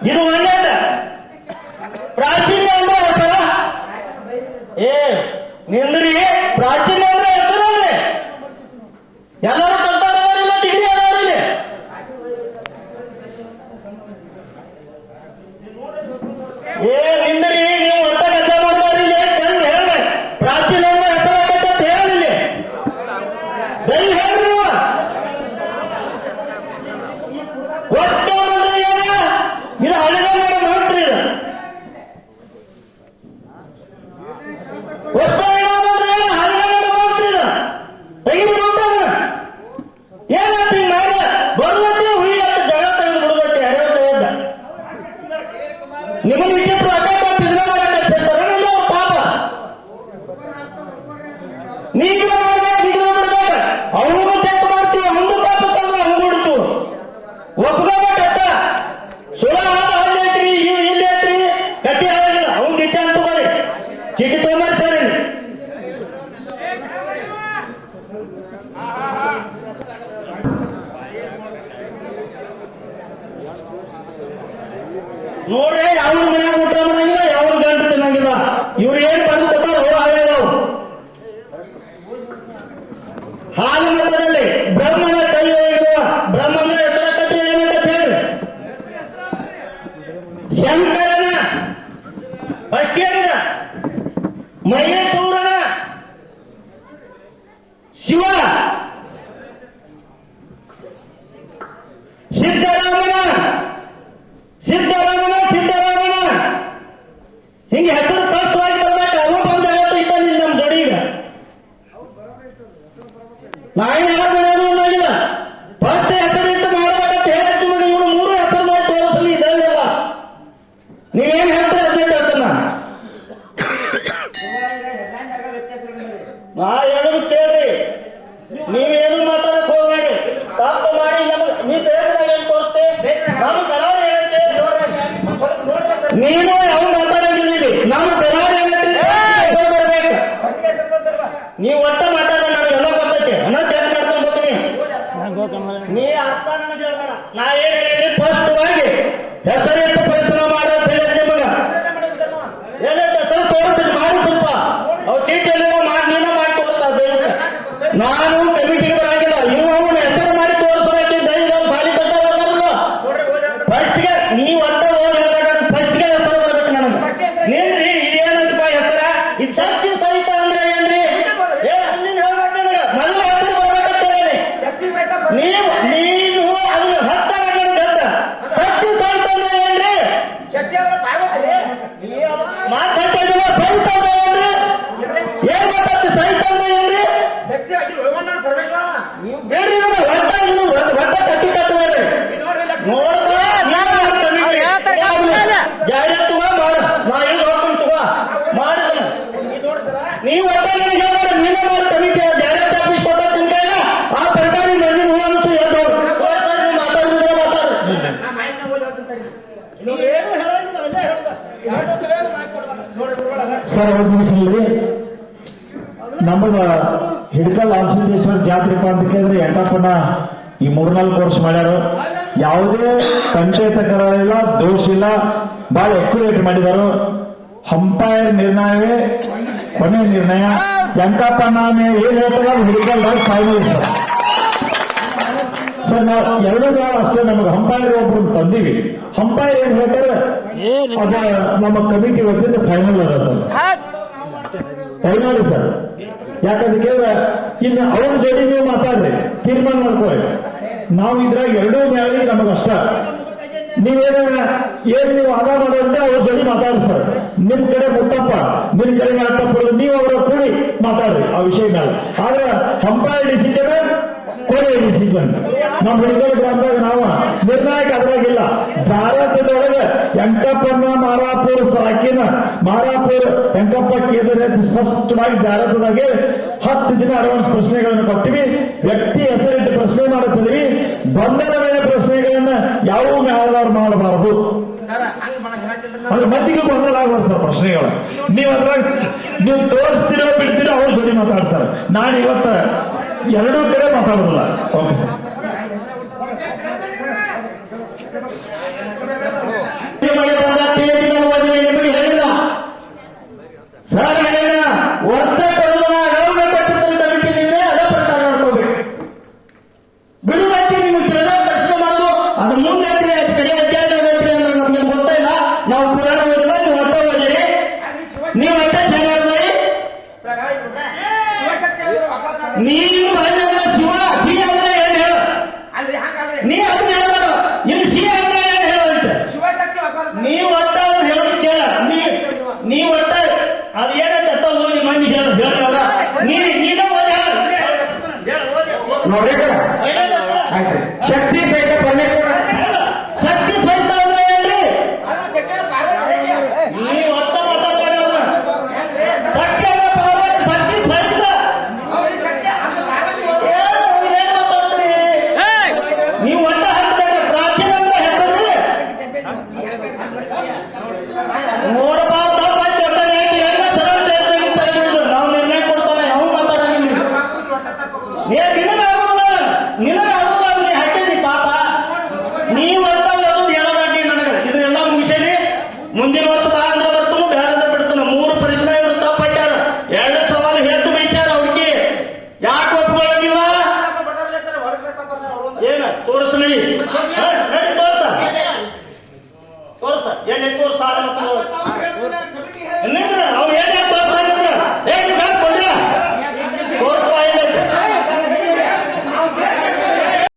ಇದು ಒಳ್ಳೇದ ಪ್ರಾಚೀನ ಅಂದ್ರೆ ಹೆಸರ ನಿಂದ್ರಿ ಪ್ರಾಚೀನ ಅಂದ್ರೆ ಹೆಸರಲ್ರಿ ಎಲ್ಲರೂ ಕಲ್ತಾರಿಲ್ಲ ಡಿಗ್ರಿ ಅದಾವ್ರಲ್ಲಿ ನಿಂದ್ರಿ ನೀವು ಒಟ್ಟ ಕೆಲಸ ಮಾಡ್ತಾರಿಲ್ಲ ಹೇಳ ಪ್ರಾಚೀನ ಅಂದ್ರೆ ಹೆಸರಾಗತ್ತ ಹೇಳಿಲ್ಲ ದಯ ಹೇಳ್ರಿ ನೀವು ಒಟ್ಟ ಅಂದ್ರೆ ಏನ ಇದು ಹಳೆದ ಮಾಡೋ ಮಾತ್ರ ಇದು ಒಟ್ಟ ನಿಮ್ಮನ್ನು ಇಟ್ಟಿದ್ರು ಅಡ್ಡ ತಿರ್ಗ ಮಾಡಕ್ಕೆ ಸೇರ್ತಾರಲ್ಲ ಅವ್ರ ಪಾಪ ನೀಗ ಮಾಡ್ಬೇಕು ನಿಗ್ರಹ ಬಿಡ್ಬೇಕು ಅವನಿಗೂ ಚೆಕ್ ಮಾಡ್ತೀವಿ ಮುಂದೆ ಪಾಪ ತಂದ್ರೆ ಅವ್ನು ಬಿಡ್ತು ಒಪ್ಕೋಬೇಕಟ್ಟ ಸುಳ ಅಲ್ಲಿ ಐತ್ರಿ ಇಲ್ಲಿ ಐತ್ರಿ ಕಟ್ಟಿ ಆಗಿಲ್ಲ ಅವ್ನ್ ಗಿಟ್ಟ ಅಂತ ಬರೀ ಚೀಟಿ ತೊಗೊಂಬರಿ ಸರಿ ನೋಡ್ರಿ ಯಾವ ಮನ್ಯಾಗ ಊಟ ಮಾಡಂಗಿಲ್ಲ ಯಾವ ಗಂಟು ತಿನ್ನಂಗಿಲ್ಲ ಇವ್ರು ಏನ್ ಬಂದು ಕೊಟ್ಟಾರ ಹಾವೇನವು ಹಾಲು ಮತದಲ್ಲಿ ಬ್ರಹ್ಮನ ಕೈ ಒಳಗಿರುವ ಬ್ರಹ್ಮನ ಹೆಸರ ಕಟ್ಟಿ ಏನಂತ ಹೇಳಿ ಶಂಕರನ ಅಷ್ಟೇನ ಮಹೇಶ್ವರನ ಶಿವ ಸಿದ್ದರಾಮನ ಹಿಂಗೆ ಹೆಸರು ಸ್ಪಷ್ಟವಾಗಿ ಬರ್ಬೇಕು ಅವನು ಬಂದ ಜಗತ್ತು ಇದ್ದಾನಿಲ್ಲ ನಮ್ಮ ಜೋಡಿ ಈಗ ನಾಯಿನ ಯಾರು ಮನೆಯೂ ಆಗಿಲ್ಲ ಫಸ್ಟ್ ಹೆಸರಿಟ್ಟು ಮಾಡ್ಬೇಕಂತ ಹೇಳಕ್ ನಿಮಗೆ ಇವನು 3 ಹೆಸರು ಮಾಡಿ ತೋರಿಸಲಿ ಇದಲ್ಲ ನೀವೇನ್ ಹೇಳ್ತಾರೆ ಅದನ್ನ ಹೇಳ್ತಾನ ನಾ ಹೇಳೋದು ಕೇಳ್ರಿ ನೀವೇನು ಮಾತಾಡಕ್ ಹೋಗ್ಬೇಡಿ ತಪ್ಪು ಮಾಡಿ ನಮಗೆ ನೀ ಬೇರೆ ಏನ್ ತೋರಿಸ್ತೆ ನಾನು ಕರಾವಳಿ ಹೇಳಕ್ಕೆ ನೀನು ಯಾವ ಮಾತಾಡಂಗಿದ್ದೀವಿ ನಾನು ಕರಾವಳಿ ಬರ್ಬೇಕು ನೀವು ಒಟ್ಟ ಮಾತಾಡೋಣ ನನಗೆ ಎಲ್ಲ ಗೊತ್ತೈತೆ ಹಣ ಚೆಕ್ ಮಾಡ್ಕೊಂಡು ಹೋಗ್ತೀನಿ ನೀ ಅರ್ಥ ನನಗೆ ಹೇಳ್ಬೇಡ ನಾ ಏನ್ ಹೇಳಿ ಸ್ಪಷ್ಟವಾಗಿ ಹೆಸರಿಟ್ಟು ಪರಿಶ್ರಮ ಮಾಡೋದು ಹೇಳಿ ನಿಮಗ ಏನಂತ ಹೆಸರು ತೋರಿಸ್ತೀನಿ ಮಾಡಿ ಸ್ವಲ್ಪ ಅವು ಚೀಟಿಯಲ್ಲೆಲ್ಲ ಮಾಡಿ ನೀನ ಮಾಡಿ ತೋರಿಸ್ತಾ ನಾನು ಕಮಿಟಿಗೆ ಬರಂಗಿಲ್ಲ ಇವು ಅವನು ಹೆಸರು ಮಾಡಿ ತೋರಿಸೋಕೆ ದೈವ ಸಾಲಿ ಕಟ್ಟಲ್ಲ ಫಸ್ಟ್ಗೆ ನೀವು ಅಂತ ಹೋಗಿ ಹೇಳ್ಬೇಡ ಫಸ್ಟ್ಗೆ ಹೆಸರು ಬರ್ಬೇಕು ನನಗೆ ನಿನ್ರಿ ಇದೇನಂತಪ್ಪ ಹೆಸರ ಇದು ಶಕ್ತಿ ಸಹಿತ ಅಂದ್ರೆ ಏನ್ರಿ ನೀನ್ ಹೇಳ್ಬೇಕು ನನಗ ಮೊದಲು ಹೆಸರು ಬರ್ಬೇಕಂತ ಹೇಳಿ ನೀನು ಅದನ್ನ ಹತ್ತಾಗ ಗದ್ದ ಶಕ್ತಿ ಸಹಿತ ಅಂದ್ರೆ ಏನ್ರಿ ಮಾತು ಹಚ್ಚಿಲ್ಲ ಸಹಿತ ಅಂದ್ರೆ ಏನ್ರಿ ಏನ್ ಗೊತ್ತೈತಿ ಸಹಿತ ಅಂದ್ರೆ ಏನ್ರಿ ನೀವು ಬೇಡ್ರಿ ಹೊಟ್ಟ ಕಟ್ಟಿ ಕಟ್ಟಬೇಡ್ರಿ ನೋಡ್ತಾ ಜಾಹೀರಾತು ಮಾಡ ನಾ ಈಗ ಹೋಗ್ತೀನಿ ತಗೋ ಮಾಡಿದ ನೀವು ಒಟ್ಟ ನನಗೆ ಹೇಳ್ಬೇಡ ನೀನೇ ಮಾಡಿ ಕಮಿಟಿ ಜಾಹೀರಾತು ಆಫೀಸ್ ಕೊಟ್ಟ ತಿನ್ಕಾಯ ಆ ಸರ್ಕಾರಿ ಮಂದಿ ಹೂ ಅನಿಸು ಹೇಳ್ದವ್ರು ಮಾತಾಡಿದ್ರೆ ನೀವೇನು ಹೇಳಂಗಿಲ್ಲ ಅಲ್ಲೇ ಸರ್ ಒಂದು ನಿಮಿಷ ಇಲ್ರಿ ನಮಗ ಹಿಡ್ಕಲ್ ಆಲ್ಸಿದ್ದೇಶ್ವರ ಜಾತ್ರೆ ಅಂತ ಕೇಳಿದ್ರೆ ಎಂಟಪ್ಪನ ಈ 3-4 ವರ್ಷ ಮಾಡ್ಯಾರ ಯಾವುದೇ ಸಂಕೇತಕರ ಇಲ್ಲ ದೋಷ ಇಲ್ಲ ಬಹಳ ಎಕ್ಯುರೇಟ್ ಮಾಡಿದಾರು ಅಂಪೈರ್ ನಿರ್ಣಯವೇ ಕೊನೆ ನಿರ್ಣಯ ಎಂಕಪ್ಪನ ಏನ್ ಹೇಳ್ತಾರ ಹಿಡ್ಕಲ್ ಫೈನಲ್ ಸರ್ ನಾವು 2 ದಿನ ಅಷ್ಟೇ ನಮಗೆ ಅಂಪೈರ್ ಒಬ್ರು ತಂದೀವಿ ಅಂಪೈರ್ ಏನ್ ಹೇಳ್ತಾರೆ ಅದ ನಮ್ಮ ಕಮಿಟಿ ವತಿಯಿಂದ ಫೈನಲ್ ಅದ ಸರ್ ಫೈನಲ್ ಸರ್ ಯಾಕಂದ್ರೆ ಕೇಳಿದ್ರೆ ಇನ್ನು ಅವ್ರ ಜೋಡಿ ನೀವು ಮಾತಾಡ್ರಿ ತೀರ್ಮಾನ ಮಾಡ್ಕೊರಿ ನಾವು ಇದ್ರಾಗ 2 ಮೇಳಿ ನಮಗಷ್ಟ ನೀವೇನ ಏನ್ ನೀವು ಆದ ಮಾಡೋದ್ರೆ ಅವ್ರ ಜೋಡಿ ಮಾತಾಡ್ರಿ ಸರ್ ನಿಮ್ ಕಡೆ ಮುತ್ತಪ್ಪ ನಿಮ್ ಕಡೆ ನಾಟಪ್ಪ ನೀವು ಅವರ ಕೂಡಿ ಮಾತಾಡ್ರಿ ಆ ವಿಷಯ ಮೇಲೆ ಆದ್ರೆ ಅಂಪೈರ್ ಡಿಸಿಷನ್ ಕೊನೆ ಡಿಸಿಷನ್ ನಮ್ಮ ಹಿಡಿಕಲ್ ಗ್ರಾಮದಾಗ ನಾವು ನಿರ್ಣಾಯಕ ಅದ್ರಾಗಿಲ್ಲ ಜಾರತದೊಳಗೆ ಎಂಕಪ್ಪನ ಮಾರಾಪುರ ಸಾಕಿನ ಮಾರಾಪುರ ಎಂಕಪ್ಪ ಕೇಂದ್ರ ಸ್ಪಷ್ಟವಾಗಿ ಜಾರತದಾಗೆ 10 ದಿನ ಅಡ್ವಾನ್ಸ್ ಪ್ರಶ್ನೆಗಳನ್ನು ಕೊಟ್ಟಿವಿ ವ್ಯಕ್ತಿ ಹೆಸರಿಟ್ಟು ಪ್ರಶ್ನೆ ಮಾಡುತ್ತಿದ್ವಿ ಬಂಧನ ಮೇಲೆ ಪ್ರಶ್ನೆಗಳನ್ನ ಯಾವ ಮ್ಯಾಲದವ್ರು ಮಾಡಬಾರದು ಅದ್ರ ಮಧ್ಯೆ ಗೊಂದಲ ಆಗ್ಬಾರ್ದು ಸರ್ ಪ್ರಶ್ನೆಗಳು ನೀವು ತೋರಿಸ್ತೀರೋ ಬಿಡ್ತೀರೋ ಅವ್ರ ಜೊತೆ ಮಾತಾಡ್ತಾರೆ ನಾನು ಇವತ್ತ 2 ಕಡೆ ಮಾತಾಡೋದಿಲ್ಲ ಓಕೆ ಸರ್ ಸ್ಟೇಜ್ ಮೇಲೆ ಓದಿದೆ ನಿಮಗೆ ಹೇಳಿಲ್ಲ ಸರ್ ಹೇಳಿಲ್ಲ ವರ್ಷ ಕೊಡೋದು ಗೌರವ ಕೊಟ್ಟಿದ್ದ ಕಮಿಟಿನಿಂದ ಅದೇ ಪ್ರಕಾರ ನೋಡ್ಕೋಬೇಕು ಬಿಡುಗಟ್ಟಿ ನಿಮಗೆ ತಿಳಿದ ಪ್ರಶ್ನೆ ಮಾಡೋದು ಅದು ಮುಂದೆ ಕಡೆ ಅಧ್ಯಾಯ ಆಗೈತ್ರಿ ಅಂದ್ರೆ ನಮ್ಗೆ ಗೊತ್ತಾ ಇಲ್ಲ ನಾವು ಪುರಾಣ ಓದಿಲ್ಲ ನೀವು ಒಟ್ಟ ಓದಿರಿ ನೀವು ಒಟ್ಟ ಚೆನ್ನಾಗಿ ನೀವು ಬಂದ ಶಿವ ಸಿ ಅಂದ್ರೆ ಏನ್ ಹೇಳು ನೀ ಅದನ್ನ ಹೇಳಬೇಡ ಇನ್ನು ಸಿ ಅಂದ್ರೆ ಏನ್ ಹೇಳುವಂತೆ ನೀವು ಒಟ್ಟ ಹೇಳೋದು ಕೇಳ ನೀ ಒಟ್ಟ ಅದು ಏನಂತ ಓದಿ ಮಂದಿ ಹೇಳವ್ರ ನೀನ ಓದಿ ನೋಡ್ರಿ ಶಕ್ತಿ ಸಹಿತ ಪರಮೇಶ್ವರ ಶಕ್ತಿ ಸಹಿತ ಅಂದ್ರೆ ಏನ್ರಿ ನೀ ಒಟ್ಟ ಮಾತಾಡಬೇಡ ಶಕ್ತಿ ಅಂದ್ರೆ ಪಾರ್ವತಿ ಶಕ್ತಿ ಸಹಿತ ಏನ್ ಮಾತಾಡ್ತೀರಿ ನೀವು ಒಟ್ಟ ಹಾಕ್ಬೇಡ ಪ್ರಾಚೀನ ಅಂತ ಹೇಳ್ತೀರಿ ನೋಡಬಾರ್ದು ಎಲ್ಲ ಸರಳ ನಾವು ನಿರ್ಣಯ ಕೊಡ್ತಾನೆ ಅವ್ನು ಮಾತಾಡಂಗಿಲ್ಲ ನಿನಗಾಗುಲ್ಲ ನೀ ಹಾಕಿದ್ದಿ ಪಾಪ ನೀ ಒಟ್ಟ ಓದೋದು ಹೇಳಬೇಡಿ ನನಗೆ ಇದನ್ನೆಲ್ಲ ಮುಗಿಸೇನಿ ಮುಂದಿನ ವರ್ಷ ಬಾ ಅಂದ್ರೆ ಬರ್ತಾನು ಬೇಡ ಅಂದ್ರೆ ಬಿಡ್ತಾನ 3 ಪರಿಶ್ರಮ ಇವ್ರು ತಪ್ಪಾಟ್ಯಾರ 2 ಸವಾಲು ಹೆಚ್ಚು ಬೈಸ್ಯಾರ ಅವ್ರಿಗೆ ಯಾಕೆ ಒಪ್ಕೊಳ್ಳೋದಿಲ್ಲ ಏನ ತೋರಿಸ್ಲಿ ನಡಿ ತೋರ್ಸ ಏನೇ ತೋರ್ಸ